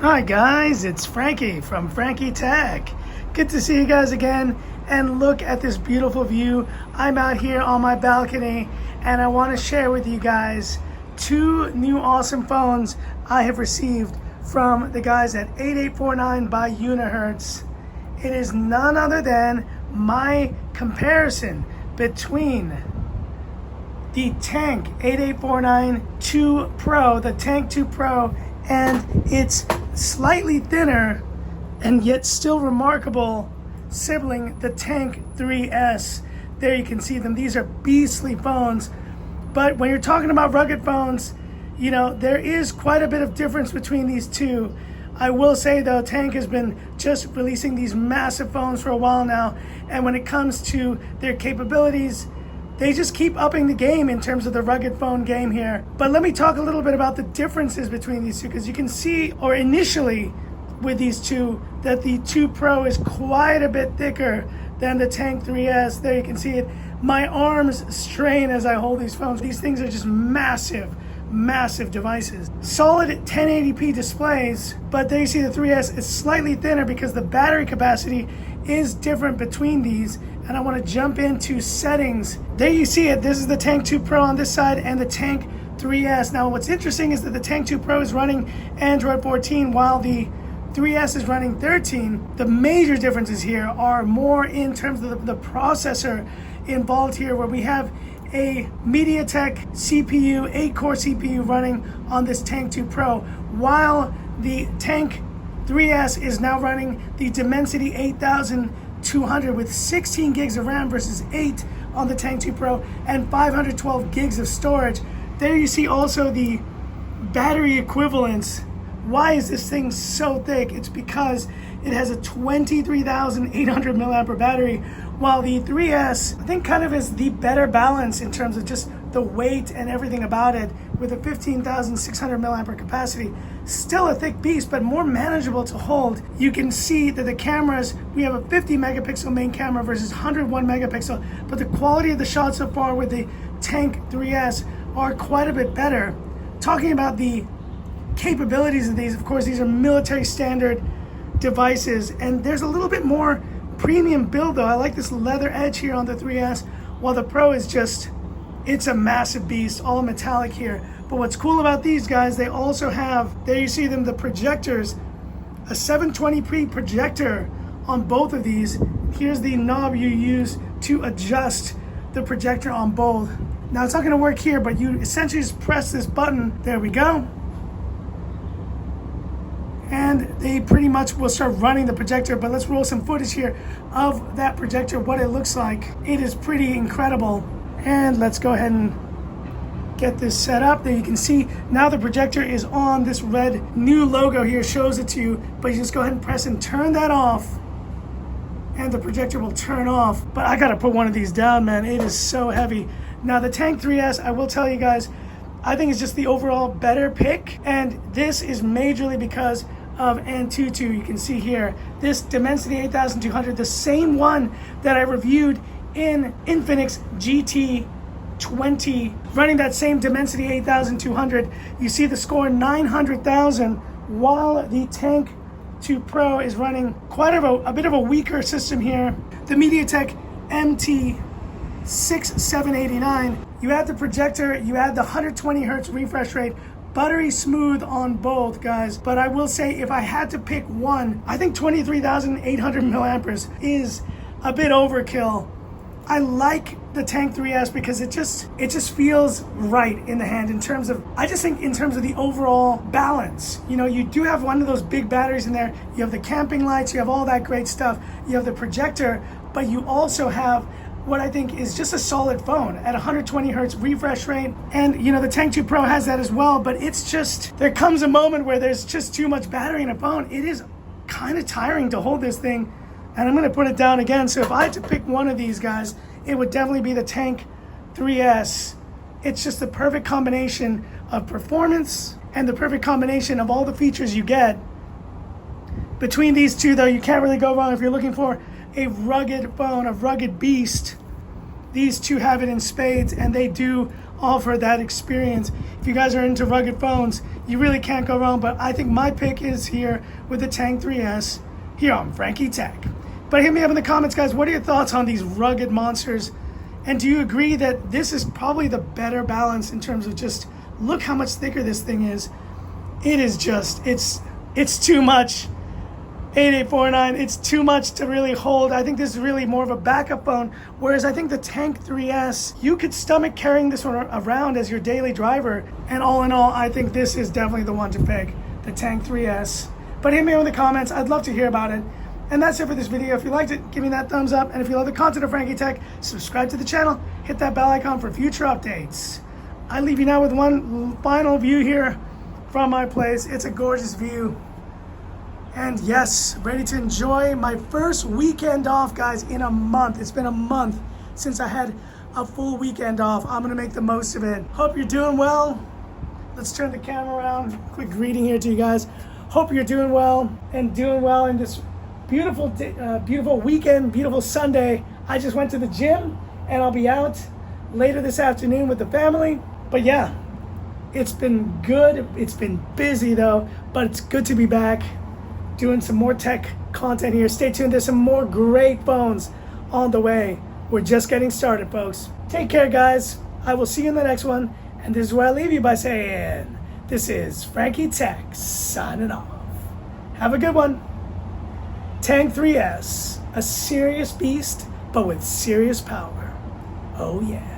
Hi guys, it's Frankie from Frankie Tech. Good to see you guys again, and look at this beautiful view. I'm out here on my balcony and I want to share with you guys two new awesome phones I have received from the guys at 8849 by Unihertz. It is none other than my comparison between the Tank 8849 2 Pro, the Tank 2 Pro, and its slightly thinner and yet still remarkable sibling, the Tank 3S. There you can see them. These are beastly phones. But when you're talking about rugged phones, you know, there is quite a bit of difference between these two. I will say though, Tank has been just releasing these massive phones for a while now, and when it comes to their capabilities, they just keep upping the game in terms of the rugged phone game here. But let me talk a little bit about the differences between these two, because you can see, or initially with these two, that the 2 Pro is quite a bit thicker than the Tank 3S. There you can see it. My arms strain as I hold these phones. These things are just massive devices. Solid 1080p displays, but there you see the 3S is slightly thinner because the battery capacity is different between these. And I want to jump into settings. There you see it. This is the Tank 2 Pro on this side and the Tank 3S. Now what's interesting is that the Tank 2 Pro is running Android 14 while the 3S is running 13. The major differences here are more in terms of the processor involved here, where we have a MediaTek CPU, 8-core CPU running on this Tank 2 Pro, while the Tank 3S is now running the Dimensity 8200 with 16 gigs of RAM versus 8 on the Tank 2 Pro and 512 gigs of storage. There you see also the battery equivalence. Why is this thing so thick? It's because it has a 23,800 milliampere battery, while the 3S, I think, kind of is the better balance in terms of just the weight and everything about it, with a 15,600 milliampere capacity. Still a thick beast, but more manageable to hold. You can see that the cameras, we have a 50 megapixel main camera versus 101 megapixel, but the quality of the shots so far with the Tank 3S are quite a bit better. Talking about the capabilities of these, of course, these are military standard devices, and there's a little bit more premium build though. I like this leather edge here on the 3S, while the Pro is just, it's a massive beast, all metallic here. But what's cool about these guys, they also have, there you see them, the projectors, a 720p projector on both of these. Here's the knob you use to adjust the projector on both. Now it's not going to work here, but you essentially just press this button. There we go. And they pretty much will start running the projector. But let's roll some footage here of that projector, what it looks like. It is pretty incredible. And let's go ahead and get this set up. There you can see now the projector is on. This red new logo here shows it to you, but you just go ahead and press and turn that off and the projector will turn off. But I gotta put one of these down, man. It is so heavy. Now the Tank 3S, I will tell you guys, I think it's just the overall better pick, and this is majorly because of Antutu. You can see here this Dimensity 8200, the same one that I reviewed in Infinix GT20, running that same Dimensity 8200. You see the score 900,000, while the Tank 2 Pro is running quite a bit of a weaker system here. The MediaTek MT6789. You add the projector, you add the 120 hertz refresh rate, buttery smooth on both, guys. But I will say, if I had to pick one, I think 23,800 milliamperes is a bit overkill. I like the Tank 3S because it just feels right in the hand in terms of, I just think in terms of the overall balance. You know, you do have one of those big batteries in there. You have the camping lights, you have all that great stuff. You have the projector, but you also have what I think is just a solid phone at 120 hertz refresh rate. And you know, the Tank 2 Pro has that as well, but it's just, there comes a moment where there's just too much battery in a phone. It is kind of tiring to hold this thing. And I'm gonna put it down again. So if I had to pick one of these guys, it would definitely be the Tank 3S. It's just the perfect combination of performance and the perfect combination of all the features you get. Between these two though, you can't really go wrong if you're looking for a rugged phone, a rugged beast. These two have it in spades, and they do offer that experience. If you guys are into rugged phones, you really can't go wrong. But I think my pick is here with the Tank 3S here on Frankie Tech. But hit me up in the comments, guys. What are your thoughts on these rugged monsters? And do you agree that this is probably the better balance in terms of just look how much thicker this thing is? It is just, it's too much. 8849, it's too much to really hold. I think this is really more of a backup phone, whereas I think the Tank 3S, you could stomach carrying this one around as your daily driver. And all in all, I think this is definitely the one to pick, the Tank 3S. But hit me in the comments, I'd love to hear about it. And that's it for this video. If you liked it, give me that thumbs up. And if you love the content of Frankie Tech, subscribe to the channel, hit that bell icon for future updates. I leave you now with one final view here from my place. It's a gorgeous view. And yes, ready to enjoy my first weekend off, guys, in a month. It's been a month since I had a full weekend off. I'm gonna make the most of it. Hope you're doing well. Let's turn the camera around. Quick greeting here to you guys. Hope you're doing well and doing well in this beautiful beautiful weekend, beautiful Sunday. I just went to the gym and I'll be out later this afternoon with the family. But yeah, it's been good. It's been busy though, but it's good to be back doing some more tech content here. Stay tuned, there's some more great phones on the way. We're just getting started, folks. Take care, guys. I will see you in the next one. And this is where I leave you by saying, this is Frankie Tech signing off. Have a good one. Tank 3S, a serious beast, but with serious power. Oh yeah.